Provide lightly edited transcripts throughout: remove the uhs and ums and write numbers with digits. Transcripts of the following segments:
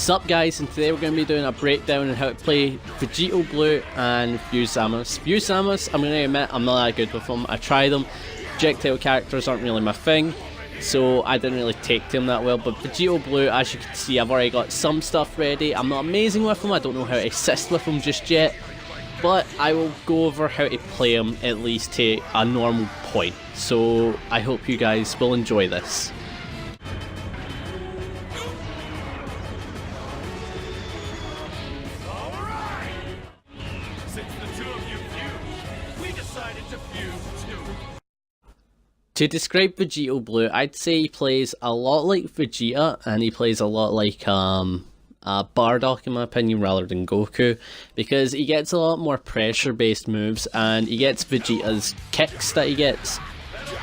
Sup guys, and today we're going to be doing a breakdown on how to play Vegito Blue and Zamasu. Zamasu, I'm going to admit, I'm not that good with them. I tried them, projectile characters aren't really my thing, so I didn't really take to them that well. But Vegito Blue, as you can see, I've already got some stuff ready. I'm not amazing with them, I don't know how to assist with them just yet, but I will go over how to play them at least to a normal point. So I hope you guys will enjoy this. To describe Vegito Blue, I'd say he plays a lot like Vegeta, and he plays a lot like Bardock in my opinion, rather than Goku, because he gets a lot more pressure based moves, and he gets Vegeta's kicks that he gets,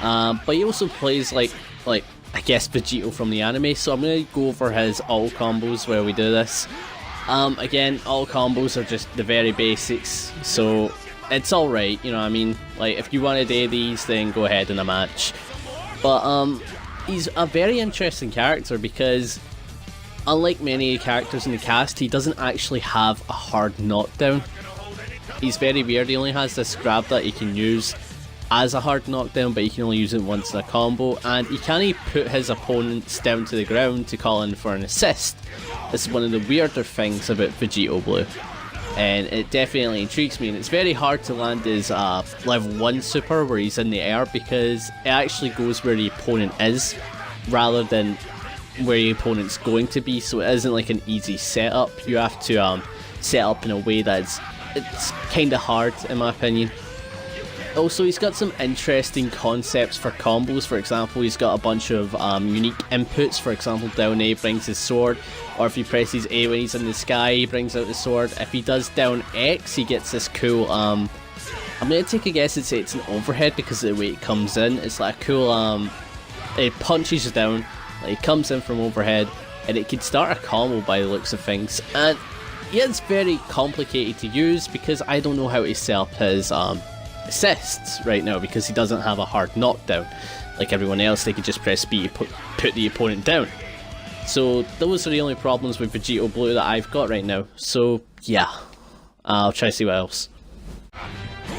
but he also plays like I guess Vegito from the anime. So I'm going to go over his all combos where we do this. Again, all combos are just the very basics, so it's alright, you know what I mean? Like, if you want to do these, then go ahead in a match. But, he's a very interesting character because, unlike many characters in the cast, he doesn't actually have a hard knockdown. He's very weird. He only has this grab that he can use as a hard knockdown, but he can only use it once in a combo, and he can't put his opponents down to the ground to call in for an assist. This is one of the weirder things about Vegito Blue, and it definitely intrigues me. And it's very hard to land his level 1 super where he's in the air, because it actually goes where the opponent is rather than where the opponent's going to be, so it isn't like an easy setup. You have to set up in a way that's kind of hard in my opinion. Also, he's got some interesting concepts for combos. For example, he's got a bunch of unique inputs. For example, down A brings his sword, or if he presses A when he's in the sky, he brings out the sword. If he does down X, he gets this cool, I'm going to take a guess and say it's an overhead because of the way it comes in. It's like a cool, it punches down, like it comes in from overhead, and it can start a combo by the looks of things. And yeah, it's very complicated to use because I don't know how to set up his, assists right now, because he doesn't have a hard knockdown like everyone else. They could just press B to put the opponent down. So those are the only problems with Vegito Blue that I've got right now. So yeah, I'll try to see what else.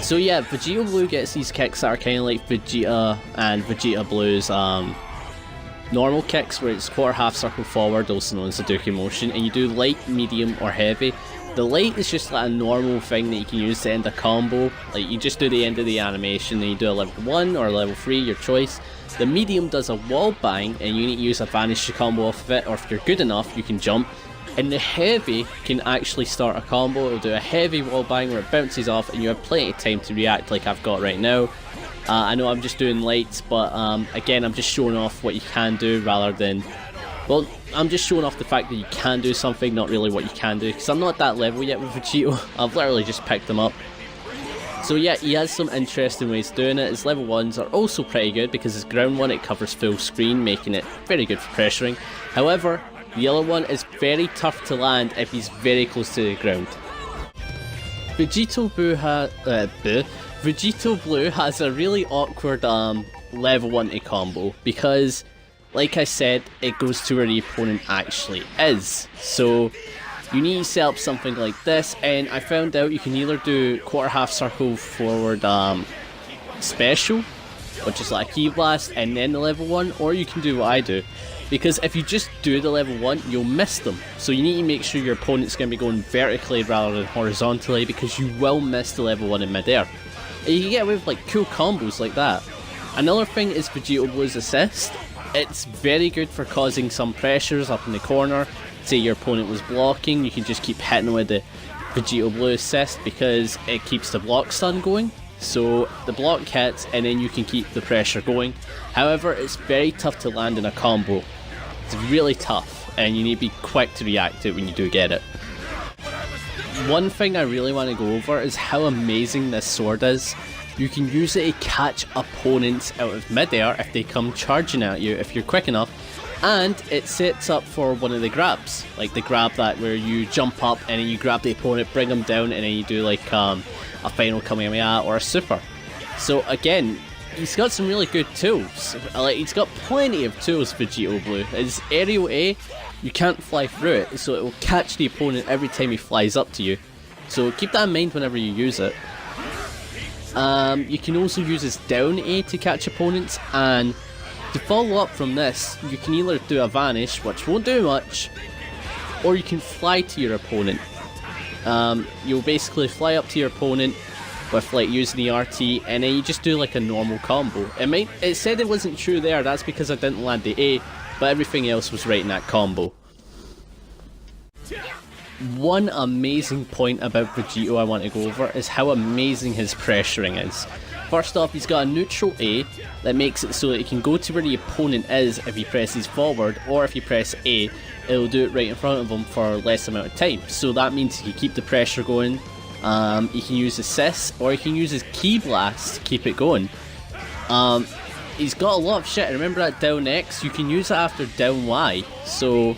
So yeah, Vegito Blue gets these kicks that are kind of like Vegeta and Vegeta Blue's normal kicks, where it's quarter half circle forward, also known as the Hadouken motion, and you do light, medium or heavy. The light is just like a normal thing that you can use to end a combo. Like, you just do the end of the animation, then you do a level 1 or level 3, your choice. The medium does a wall bang, and you need to use a vanish to combo off of it, or if you're good enough, you can jump. And the heavy can actually start a combo. It'll do a heavy wall bang where it bounces off, and you have plenty of time to react like I've got right now. I know I'm just doing lights, but again, I'm just showing off what you can do rather than... Well, I'm just showing off the fact that you can do something, not really what you can do, because I'm not at that level yet with Vegito. I've literally just picked him up. So yeah, he has some interesting ways of doing it. His level 1s are also pretty good, because his ground one, it covers full screen, making it very good for pressuring. However, the yellow one is very tough to land if he's very close to the ground. Vegito Blue has a really awkward level 1 to combo, because like I said, it goes to where the opponent actually is. So you need to set up something like this, and I found out you can either do quarter half circle forward special, which is like a key blast, and then the level 1, or you can do what I do. Because if you just do the level 1, you'll miss them. So you need to make sure your opponent's going to be going vertically rather than horizontally, because you will miss the level 1 in midair. And you can get away with like cool combos like that. Another thing is Vegito Blue's assist. It's very good for causing some pressures up in the corner. Say your opponent was blocking, you can just keep hitting with the Vegito Blue assist, because it keeps the block stun going. So the block hits, and then you can keep the pressure going. However, it's very tough to land in a combo. It's really tough, and you need to be quick to react to it when you do get it. One thing I really want to go over is how amazing this sword is. You can use it to catch opponents out of midair if they come charging at you, if you're quick enough, and it sets up for one of the grabs, like the grab that where you jump up and then you grab the opponent, bring them down, and then you do like a final Kamehameha or a super. So again, he's got some really good tools. Like, he's got plenty of tools, Vegito Blue. His aerial A you can't fly through it, so it will catch the opponent every time he flies up to you. So keep that in mind whenever you use it. You can also use his down A to catch opponents, and to follow up from this, you can either do a vanish, which won't do much, or you can fly to your opponent. You'll basically fly up to your opponent with like using the RT, and then you just do like a normal combo. It said it wasn't true there, that's because I didn't land the A, but everything else was right in that combo. One amazing point about Vegito I want to go over is how amazing his pressuring is. First off, he's got a neutral A that makes it so that he can go to where the opponent is if he presses forward, or if you press A, it'll do it right in front of him for less amount of time. So that means he can keep the pressure going. He can use assist, or he can use his Ki Blast to keep it going. He's got a lot of shit. Remember that down X? You can use it after down Y. So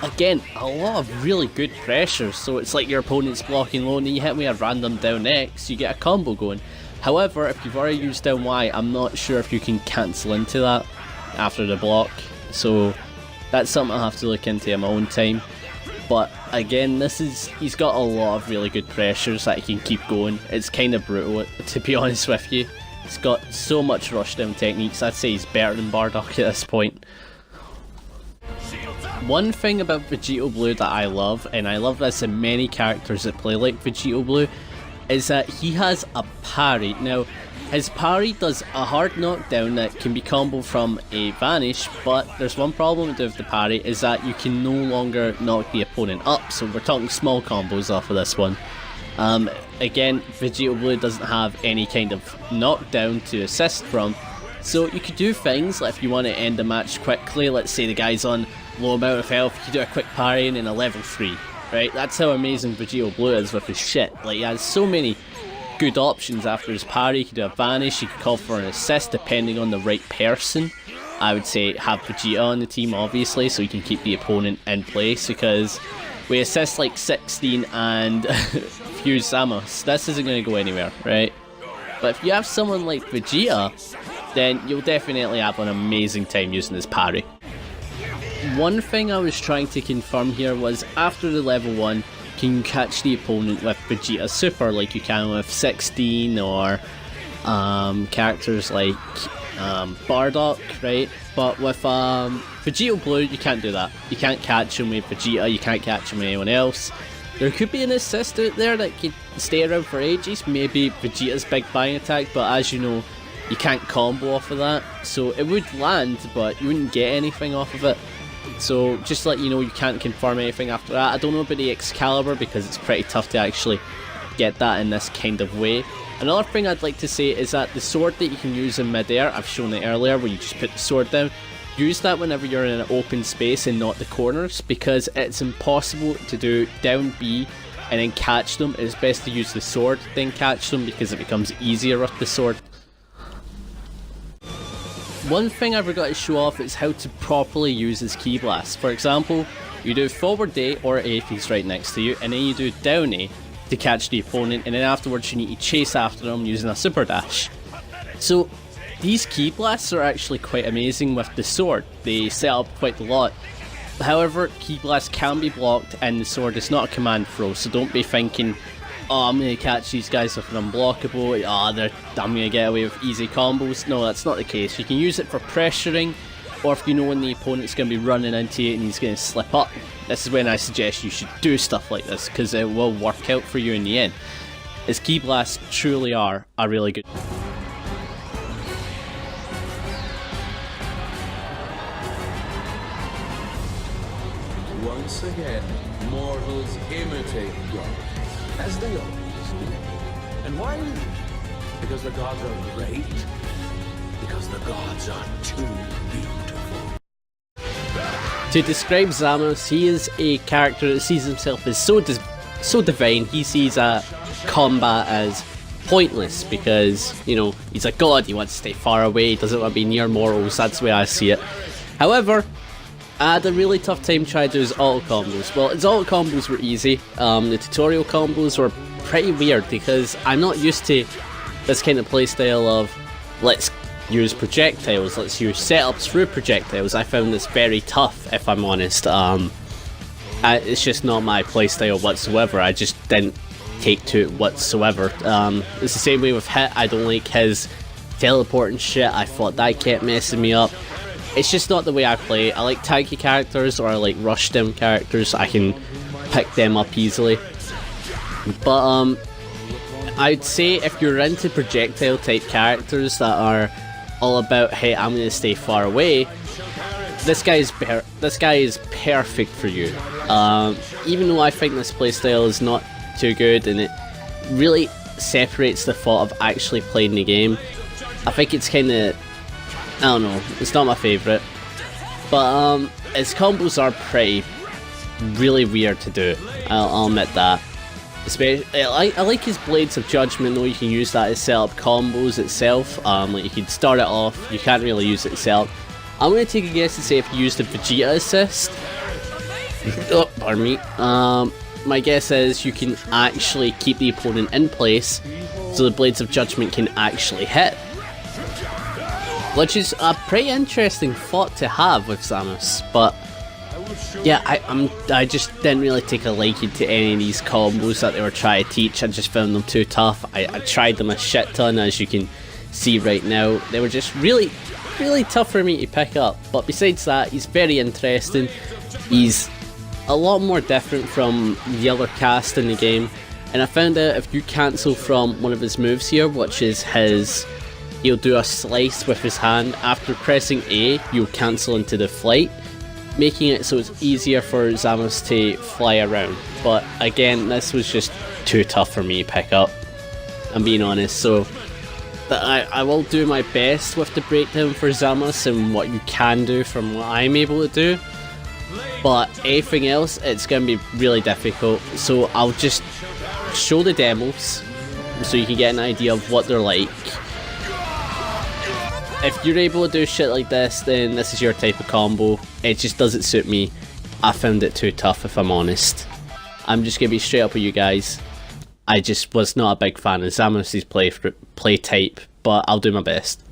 again, a lot of really good pressure. So it's like your opponent's blocking low and you hit with a random down X, you get a combo going. However, if you've already used down Y, I'm not sure if you can cancel into that after the block. So that's something I'll have to look into in my own time. But again, he's got a lot of really good pressures that he can keep going. It's kind of brutal, to be honest with you. He's got so much rushdown techniques, I'd say he's better than Bardock at this point. One thing about Vegito Blue that I love, and I love this in many characters that play like Vegito Blue, is that he has a parry. Now, his parry does a hard knockdown that can be comboed from a vanish, but there's one problem with the parry, is that you can no longer knock the opponent up, so we're talking small combos off of this one. Again, Vegito Blue doesn't have any kind of knockdown to assist from, so you could do things like if you want to end the match quickly, let's say the guy's on low amount of health, you could do a quick parry and then a level 3. Right, that's how amazing Vegito Blue is with his shit. Like, he has so many good options after his parry. He could do a vanish, he could call for an assist depending on the right person. I would say have Vegeta on the team, obviously, so he can keep the opponent in place, because we assist like 16 and fuse Zamasu, this isn't going to go anywhere, right? But if you have someone like Vegeta, then you'll definitely have an amazing time using his parry. One thing I was trying to confirm here was, after the level 1, can you catch the opponent with Vegeta Super like you can with 16 or characters like Bardock, right? But with Vegito Blue, you can't do that. You can't catch him with Vegeta, you can't catch him with anyone else. There could be an assist out there that could stay around for ages, maybe Vegeta's big buying attack, but as you know, you can't combo off of that. So it would land, but you wouldn't get anything off of it. So just to let you know, you can't confirm anything after that. I don't know about the Excalibur because it's pretty tough to actually get that in this kind of way. Another thing I'd like to say is that the sword that you can use in midair, I've shown it earlier where you just put the sword down, use that whenever you're in an open space and not the corners, because it's impossible to do down B and then catch them. It's best to use the sword then catch them because it becomes easier with the sword. One thing I forgot to show off is how to properly use his Ki Blast. For example, you do forward A or A if he's right next to you, and then you do down A to catch the opponent, and then afterwards you need to chase after them using a super dash. So these Ki Blasts are actually quite amazing with the sword. They set up quite a lot. However, Ki Blast can be blocked and the sword is not a command throw, so don't be thinking, oh, I'm going to catch these guys with an unblockable, I'm going to get away with easy combos. No, that's not the case. You can use it for pressuring, or if you know when the opponent's going to be running into it and he's going to slip up. This is when I suggest you should do stuff like this, because it will work out for you in the end. His Ki Blasts truly are a really good... Once again, mortals imitate gods, as they always do. And why? Because the gods are great? Because the gods are too beautiful. To describe Zamasu, he is a character that sees himself as so divine. He sees combat as pointless because, you know, he's a god, he wants to stay far away, he doesn't want to be near mortals, that's the way I see it. However, I had a really tough time trying to do his auto combos. Well, his auto combos were easy. The tutorial combos were pretty weird because I'm not used to this kind of playstyle of let's use projectiles, lets you set ups through projectiles. I found this very tough, if I'm honest. It's just not my playstyle whatsoever. I just didn't take to it whatsoever. It's the same way with Hit. I don't like his teleport and shit. I thought that kept messing me up. It's just not the way I play. I like tanky characters, or I like rush them characters. I can pick them up easily. But I'd say if you're into projectile type characters that are all about, hey, I'm gonna stay far away, this guy is perfect for you. Even though I think this playstyle is not too good and it really separates the thought of actually playing the game, I think it's kind of, I don't know, it's not my favourite. But his combos are really weird to do. I'll admit that. Especially, I like his Blades of Judgment though. You can use that to set up combos itself. Like you can start it off, you can't really use it itself. I'm going to take a guess to say if you use the Vegeta assist. Oh, pardon me. My guess is you can actually keep the opponent in place so the Blades of Judgment can actually hit. Which is a pretty interesting thought to have with Zamasu, but yeah, I just didn't really take a liking to any of these combos that they were trying to teach. I just found them too tough. I tried them a shit ton, as you can see right now. They were just really tough for me to pick up. But besides that, he's very interesting. He's a lot more different from the other cast in the game. And I found out if you cancel from one of his moves here, which is his, he'll do a slice with his hand. After pressing A, you'll cancel into the flight, making it so it's easier for Zamasu to fly around. But again, this was just too tough for me to pick up, I'm being honest. So I will do my best with the breakdown for Zamasu and what you can do from what I'm able to do. But anything else, it's going to be really difficult. So I'll just show the demos so you can get an idea of what they're like. If you're able to do shit like this, then this is your type of combo. It just doesn't suit me. I found it too tough, if I'm honest. I'm just going to be straight up with you guys. I just was not a big fan of Zamasu's play type, but I'll do my best.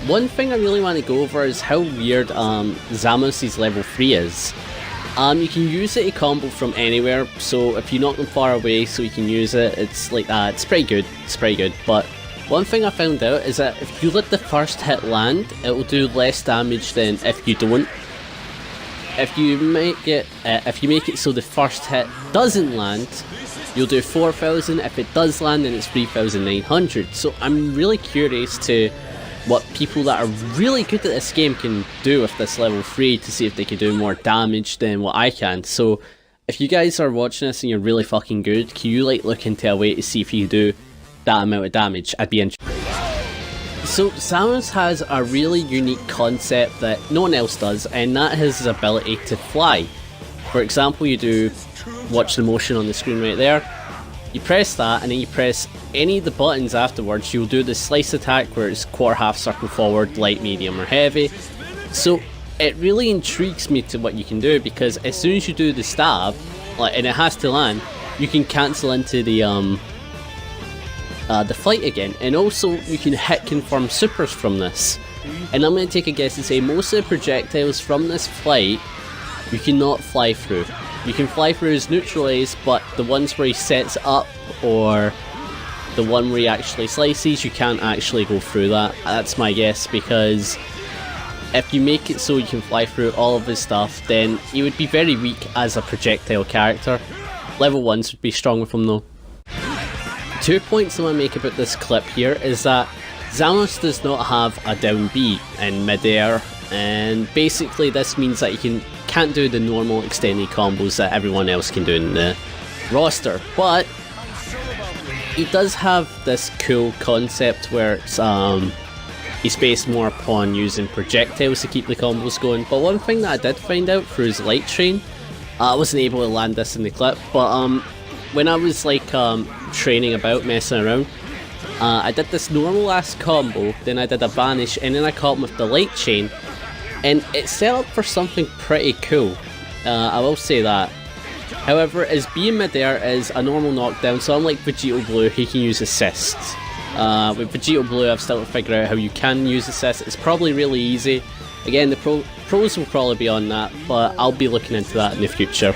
One thing I really want to go over is how weird Zamasu's level 3 is. You can use it to combo from anywhere, so if you knock them far away so you can use it, it's like that. It's pretty good, but one thing I found out is that if you let the first hit land, it will do less damage than if you don't. If you make it so the first hit doesn't land, you'll do 4,000. If it does land, then it's 3,900. So I'm really curious to what people that are really good at this game can do with this level 3 to see if they can do more damage than what I can. So if you guys are watching this and you're really fucking good, can you like look into a way to see if you can do that amount of damage? I'd be interested. So Zamasu has a really unique concept that no one else does, and that is his ability to fly. For example, you do watch the motion on the screen right there. You press that, and then you press any of the buttons afterwards. You'll do the slice attack where it's quarter, half, circle, forward, light, medium, or heavy. So it really intrigues me to what you can do, because as soon as you do the stab, and it has to land, you can cancel into the flight again, and also you can hit confirm supers from this. And I'm going to take a guess and say most of the projectiles from this flight you cannot fly through. You can fly through his neutralize, but the ones where he sets up or the one where he actually slices, you can't actually go through that. That's my guess, because if you make it so you can fly through all of his stuff, then he would be very weak as a projectile character. Level 1s would be strong with him though. 2 points I want to make about this clip here is that Zamasu does not have a down B in midair, and basically this means that you can't do the normal extended combos that everyone else can do in the roster. But he does have this cool concept where it's, he's based more upon using projectiles to keep the combos going. But one thing that I did find out through his light train, I wasn't able to land this in the clip, but when I was like training about, messing around, I did this normal ass combo, then I did a vanish, and then I caught him with the light chain, and it set up for something pretty cool. I will say that. However, his B in midair is a normal knockdown, so unlike Vegito Blue, he can use assists. With Vegito Blue, I've still to figure out how you can use assists. It's probably really easy. Again, the pros will probably be on that, but I'll be looking into that in the future.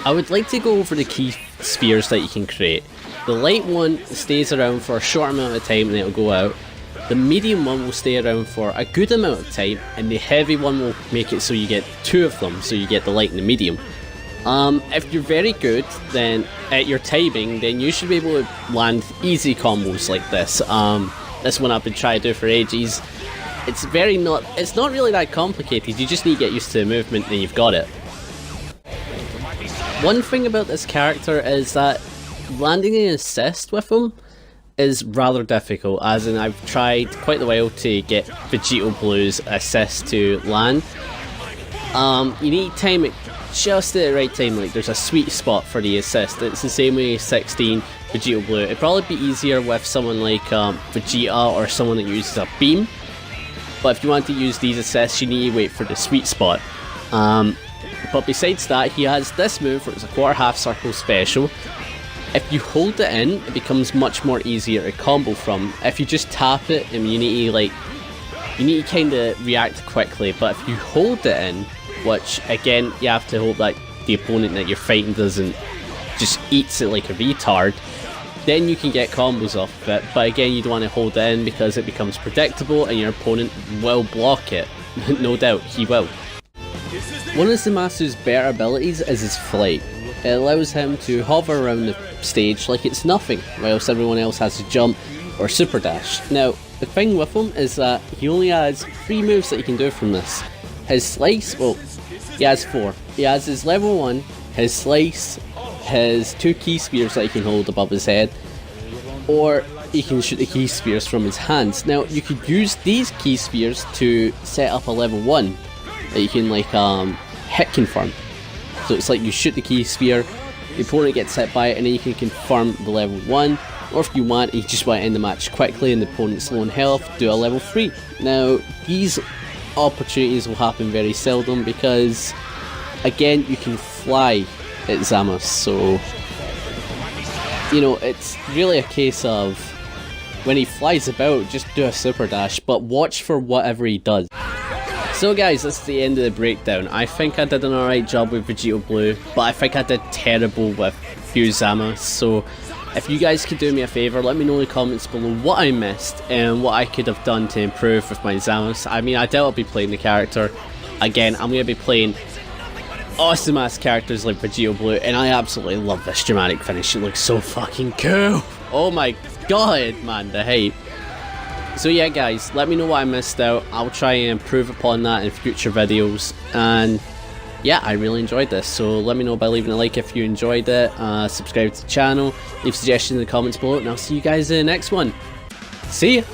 I would like to go over the key spheres that you can create. The light one stays around for a short amount of time and it'll go out. The medium one will stay around for a good amount of time, and the heavy one will make it so you get 2 of them, so you get the light and the medium. If you're very good then at your timing, then you should be able to land easy combos like this. This one I've been trying to do for ages. It's not really that complicated, you just need to get used to the movement and you've got it. One thing about this character is that landing an assist with him is rather difficult, as in I've tried quite a while to get Vegito Blue's assist to land. You need to time it just at the right time, like there's a sweet spot for the assist. It's the same way as 16 Vegito Blue. It'd probably be easier with someone like Vegeta or someone that uses a beam, but if you want to use these assists you need to wait for the sweet spot. But besides that, he has this move where it's a quarter half circle special. If you hold it in, it becomes much more easier to combo from. If you just tap it, I mean, you need to kind of react quickly, but if you hold it in, which again you have to hope that the opponent that you're fighting doesn't just eats it like a retard, then you can get combos off of it. But again, you don't want to hold it in because it becomes predictable and your opponent will block it. No doubt, he will. One of Zamasu's better abilities is his flight. It allows him to hover around the stage like it's nothing, whilst everyone else has to jump or super dash. Now, the thing with him is that he only has 3 moves that he can do from this. His slice, well, he has 4. He has his level 1, his slice, his 2 key spears that he can hold above his head, or he can shoot the key spears from his hands. Now, you could use these key spears to set up a level 1 that you can like hit confirm. So it's like you shoot the key spear, the opponent gets hit by it, and then you can confirm the level 1. Or if you want, you just want to end the match quickly and the opponent's low on health, do a level 3. Now, these opportunities will happen very seldom because, again, you can fly at Zamasu, so, you know, it's really a case of when he flies about, just do a super dash, but watch for whatever he does. So guys, that's the end of the breakdown. I think I did an alright job with Vegito Blue, but I think I did terrible with Zamasu. So if you guys could do me a favour, let me know in the comments below what I missed and what I could have done to improve with my Zamasu. I mean, I doubt I'll be playing the character again. I'm going to be playing awesome ass characters like Vegito Blue, and I absolutely love this dramatic finish. It looks so fucking cool. Oh my god, man, the hype. So yeah guys, let me know what I missed out. I'll try and improve upon that in future videos, and yeah, I really enjoyed this, so let me know by leaving a like if you enjoyed it, subscribe to the channel, leave suggestions in the comments below, and I'll see you guys in the next one. See ya!